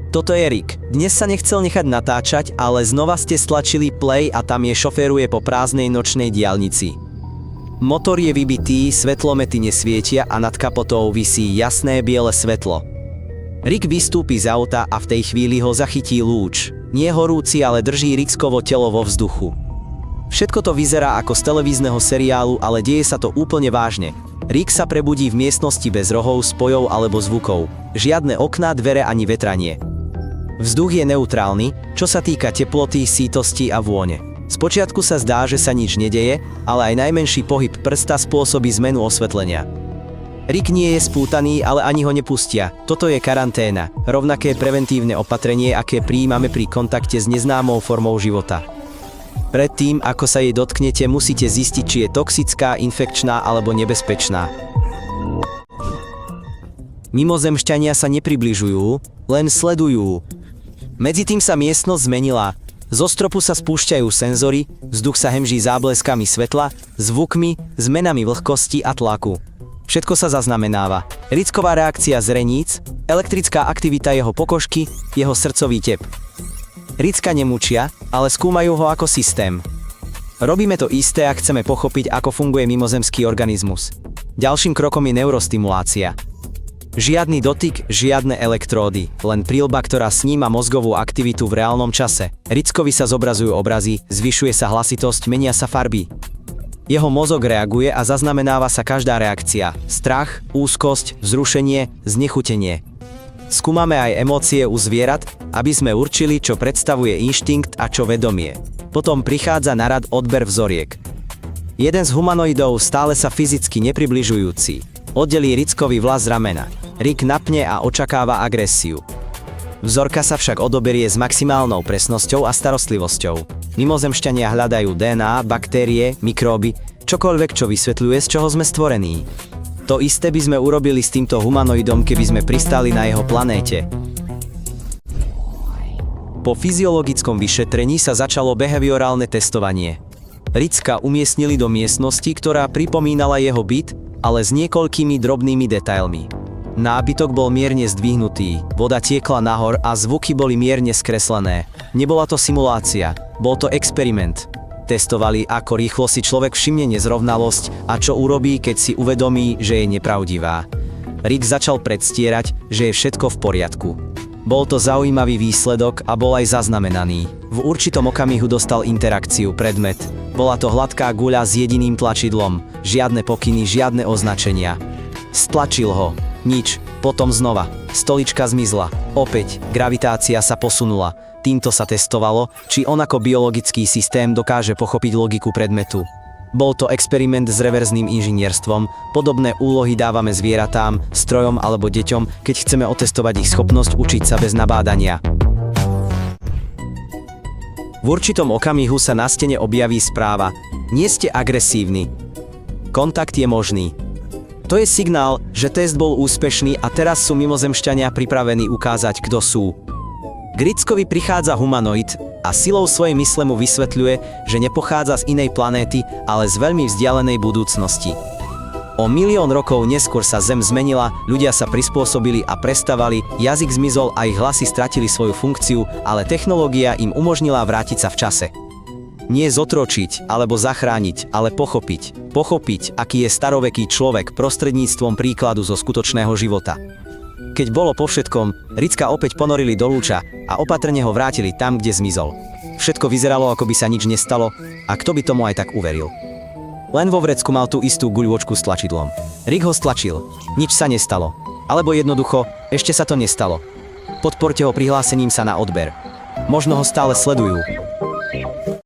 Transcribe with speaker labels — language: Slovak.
Speaker 1: Toto je Rick. Dnes sa nechcel nechať natáčať, ale znova ste stlačili play a tam je šoféruje po prázdnej nočnej diaľnici. Motor je vybitý, svetlomety nesvietia a nad kapotou visí jasné biele svetlo. Rick vystúpi z auta a v tej chvíli ho zachytí lúč. Nie horúci, ale drží Rickovo telo vo vzduchu. Všetko to vyzerá ako z televízneho seriálu, ale deje sa to úplne vážne. Rick sa prebudí v miestnosti bez rohov, spojov alebo zvukov. Žiadne okná, dvere ani vetranie. Vzduch je neutrálny, čo sa týka teploty, sítosti a vône. Spočiatku sa zdá, že sa nič nedeje, ale aj najmenší pohyb prsta spôsobí zmenu osvetlenia. Rick nie je spútaný, ale ani ho nepustia. Toto je karanténa, rovnaké preventívne opatrenie, aké prijímame pri kontakte s neznámou formou života. Predtým, ako sa jej dotknete, musíte zistiť, či je toxická, infekčná alebo nebezpečná. Mimozemšťania sa nepribližujú, len sledujú. Medzitým sa miestnosť zmenila. Zo stropu sa spúšťajú senzory, vzduch sa hemží zábleskami svetla, zvukmi, zmenami vlhkosti a tlaku. Všetko sa zaznamenáva. Ricková reakcia zreníc, elektrická aktivita jeho pokožky, jeho srdcový tep. Ricka nemučia, ale skúmajú ho ako systém. Robíme to isté, ak chceme pochopiť, ako funguje mimozemský organizmus. Ďalším krokom je neurostimulácia. Žiadny dotyk, žiadne elektródy, len príľba, ktorá sníma mozgovú aktivitu v reálnom čase. Rickovi sa zobrazujú obrazy, zvyšuje sa hlasitosť, menia sa farby. Jeho mozog reaguje a zaznamenáva sa každá reakcia. Strach, úzkosť, vzrušenie, znechutenie. Skúmame aj emócie u zvierat, aby sme určili, čo predstavuje inštinkt a čo vedomie. Potom prichádza na rad odber vzoriek. Jeden z humanoidov stále sa fyzicky nepribližujúci oddelí Rickovi vlas z ramena. Rick napne a očakáva agresiu. Vzorka sa však odoberie s maximálnou presnosťou a starostlivosťou. Mimozemšťania hľadajú DNA, baktérie, mikróby, čokoľvek, čo vysvetľuje, z čoho sme stvorení. To isté by sme urobili s týmto humanoidom, keby sme pristali na jeho planéte. Po fyziologickom vyšetrení sa začalo behaviorálne testovanie. Ricka umiestnili do miestnosti, ktorá pripomínala jeho byt, ale s niekoľkými drobnými detailmi. Nábytok bol mierne zdvihnutý, voda tiekla nahor a zvuky boli mierne skreslené. Nebola to simulácia, bol to experiment. Testovali, ako rýchlo si človek všimne nezrovnalosť a čo urobí, keď si uvedomí, že je nepravdivá. Rick začal predstierať, že je všetko v poriadku. Bol to zaujímavý výsledok a bol aj zaznamenaný. V určitom okamihu dostal interakciu, predmet. Bola to hladká guľa s jediným tlačidlom. Žiadne pokyny, žiadne označenia. Stlačil ho. Nič. Potom znova. Stolička zmizla. Opäť. Gravitácia sa posunula. Týmto sa testovalo, či on ako biologický systém dokáže pochopiť logiku predmetu. Bol to experiment s reverzným inžinierstvom. Podobné úlohy dávame zvieratám, strojom alebo deťom, keď chceme otestovať ich schopnosť učiť sa bez nabádania. V určitom okamihu sa na stene objaví správa: nie ste agresívni. Kontakt je možný. To je signál, že test bol úspešný a teraz sú mimozemšťania pripravení ukázať, kto sú. K Rickovi prichádza humanoid a silou svojej mysle mu vysvetľuje, že nepochádza z inej planéty, ale z veľmi vzdialenej budúcnosti. O 1 000 000 rokov neskôr sa Zem zmenila, ľudia sa prispôsobili a prestavali, jazyk zmizol a ich hlasy stratili svoju funkciu, ale technológia im umožnila vrátiť sa v čase. Nie zotročiť alebo zachrániť, ale pochopiť. Pochopiť, aký je staroveký človek prostredníctvom príkladu zo skutočného života. Keď bolo po všetkom, Ricka opäť ponorili do lúča a opatrne ho vrátili tam, kde zmizol. Všetko vyzeralo, ako by sa nič nestalo, a kto by tomu aj tak uveril. Len vo vrecku mal tú istú guľôčku s tlačidlom. Rick ho stlačil. Nič sa nestalo. Alebo jednoducho, ešte sa to nestalo. Podporte ho prihlásením sa na odber. Možno ho stále sledujú.